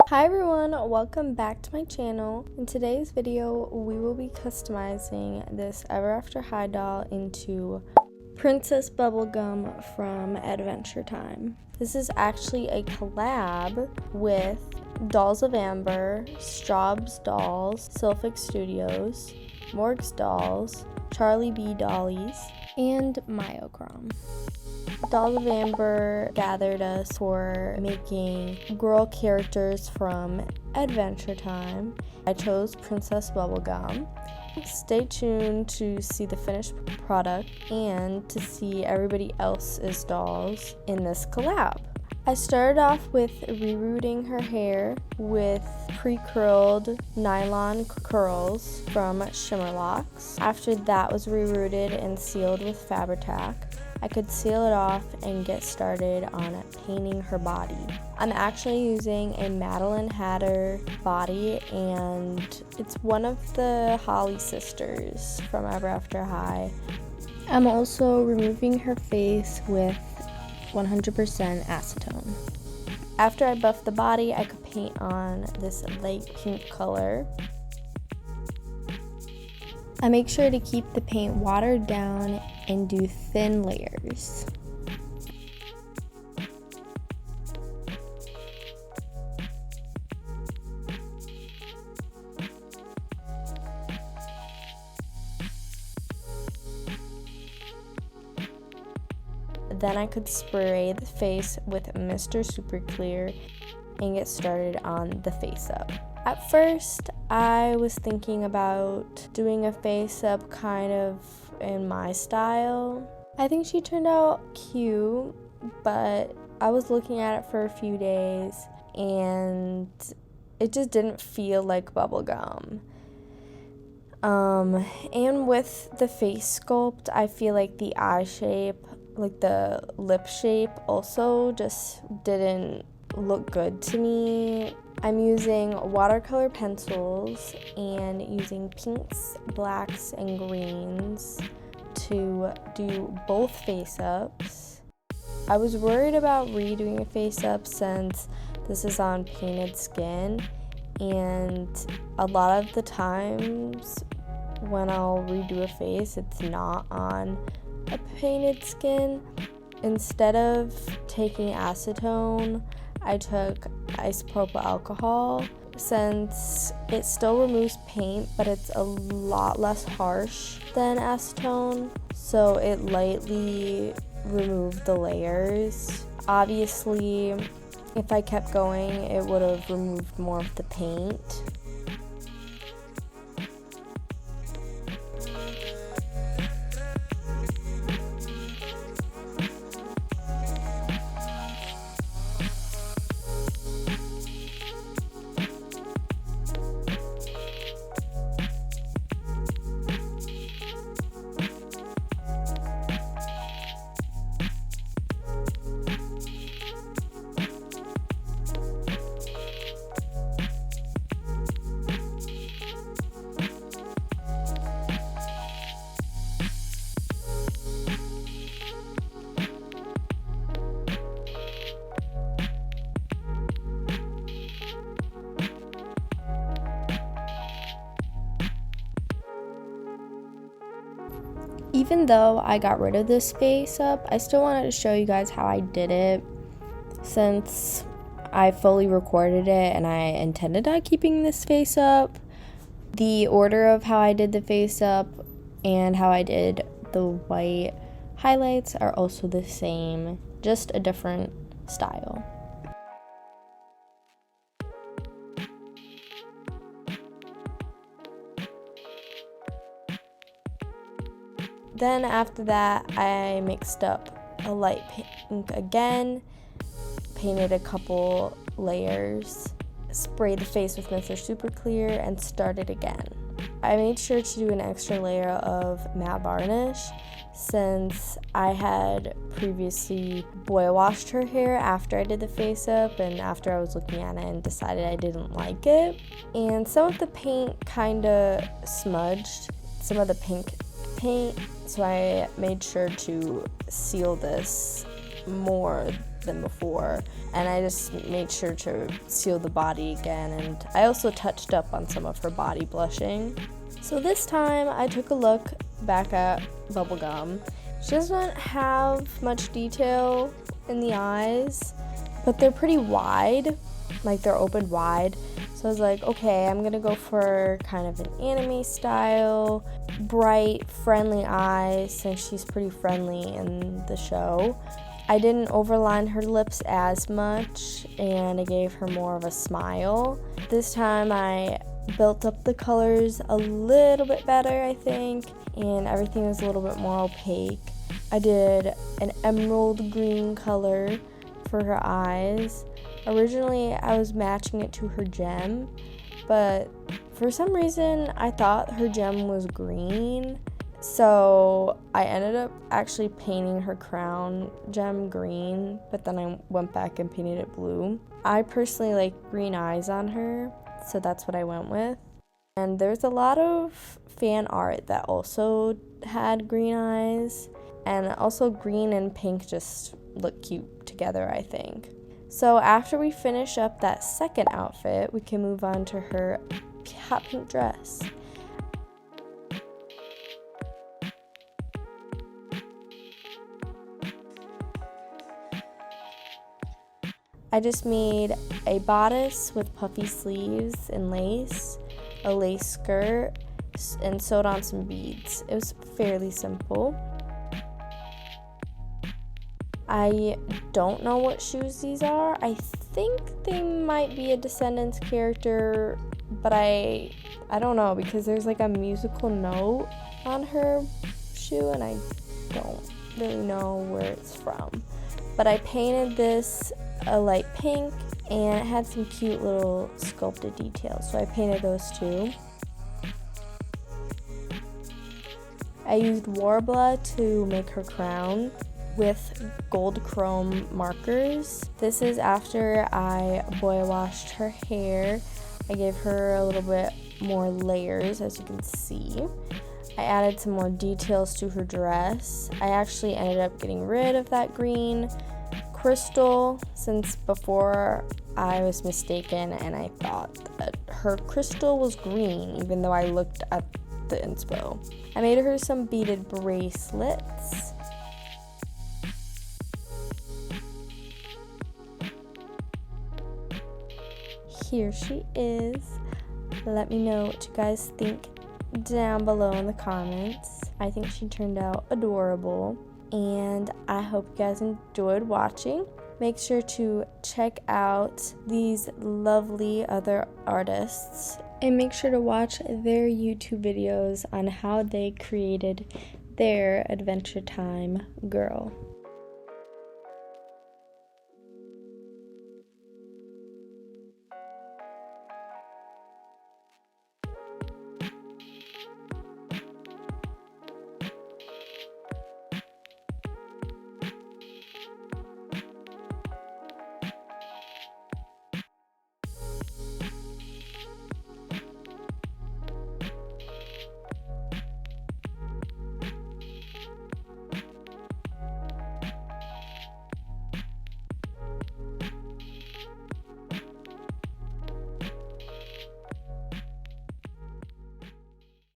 Hi everyone, welcome back to my channel. In today's video, we will be customizing this Ever After High doll into Princess Bubblegum from Adventure Time. This is actually a collab with Dolls of Amber, Straub's Dolls, Sylphic Studios, Morg's Dolls, Charlie B Dollies, and Myochrome. Dolls of Amber gathered us for making girl characters from Adventure Time. I chose Princess Bubblegum. Stay tuned to see the finished product and to see everybody else's dolls in this collab. I started off with rerooting her hair with pre-curled nylon curls from Shimmerlocks. After that was rerooted and sealed with Fabri-Tac, I could seal it off and get started on painting her body. I'm actually using a Madeline Hatter body, and it's one of the Holly sisters from Ever After High. I'm also removing her face with 100% acetone. After I buffed the body, I could paint on this light pink color. I make sure to keep the paint watered down and do thin layers. Then I could spray the face with Mr. Super Clear and get started on the face up. At first, I was thinking about doing a face up kind of in my style. I think she turned out cute, but I was looking at it for a few days and it just didn't feel like bubblegum. And with the face sculpt, I feel like the eye shape, like the lip shape, also just didn't look good to me. I'm using watercolor pencils and using pinks, blacks, and greens to do both face ups. I was worried about redoing a face up since this is on painted skin, and a lot of the times when I'll redo a face, it's not on a painted skin. Instead of taking acetone, I took isopropyl alcohol since it still removes paint, but it's a lot less harsh than acetone, so it lightly removed the layers. Obviously, if I kept going, it would have removed more of the paint. Even though I got rid of this face up, I still wanted to show you guys how I did it since I fully recorded it and I intended on keeping this face up. The order of how I did the face up and how I did the white highlights are also the same, just a different style. Then after that, I mixed up a light pink again, painted a couple layers, sprayed the face with Mr. Super Clear, and started again. I made sure to do an extra layer of matte varnish since I had previously boil washed her hair after I did the face up and after I was looking at it and decided I didn't like it. And some of the paint kind of smudged, some of the pink paint, so I made sure to seal this more than before, and I just made sure to seal the body again, and I also touched up on some of her body blushing. So this time I took a look back at Bubblegum. She doesn't have much detail in the eyes, but they're pretty wide, like they're opened wide. So I was like, okay, I'm gonna go for kind of an anime style, bright, friendly eyes, since she's pretty friendly in the show. I didn't overline her lips as much, and I gave her more of a smile. This time I built up the colors a little bit better, I think, and everything was a little bit more opaque. I did an emerald green color for her eyes. Originally, I was matching it to her gem, but for some reason, I thought her gem was green. So I ended up actually painting her crown gem green, but then I went back and painted it blue. I personally like green eyes on her, so that's what I went with. And there's a lot of fan art that also had green eyes, and also green and pink just look cute together, I think. So after we finish up that second outfit, we can move on to her hot pink dress. I just made a bodice with puffy sleeves and lace, a lace skirt, and sewed on some beads. It was fairly simple. I don't know what shoes these are. I think they might be a Descendants character, but I don't know, because there's like a musical note on her shoe and I don't really know where it's from. But I painted this a light pink, and it had some cute little sculpted details, so I painted those too. I used Warbler to make her crown with gold chrome markers. This is after I boil washed her hair. I gave her a little bit more layers, as you can see. I added some more details to her dress. I actually ended up getting rid of that green crystal, since before I was mistaken and I thought that her crystal was green, even though I looked at the inspo. I made her some beaded bracelets. Here she is. Let me know what you guys think down below in the comments. I think she turned out adorable, and I hope you guys enjoyed watching. Make sure to check out these lovely other artists, and make sure to watch their YouTube videos on how they created their Adventure Time girl.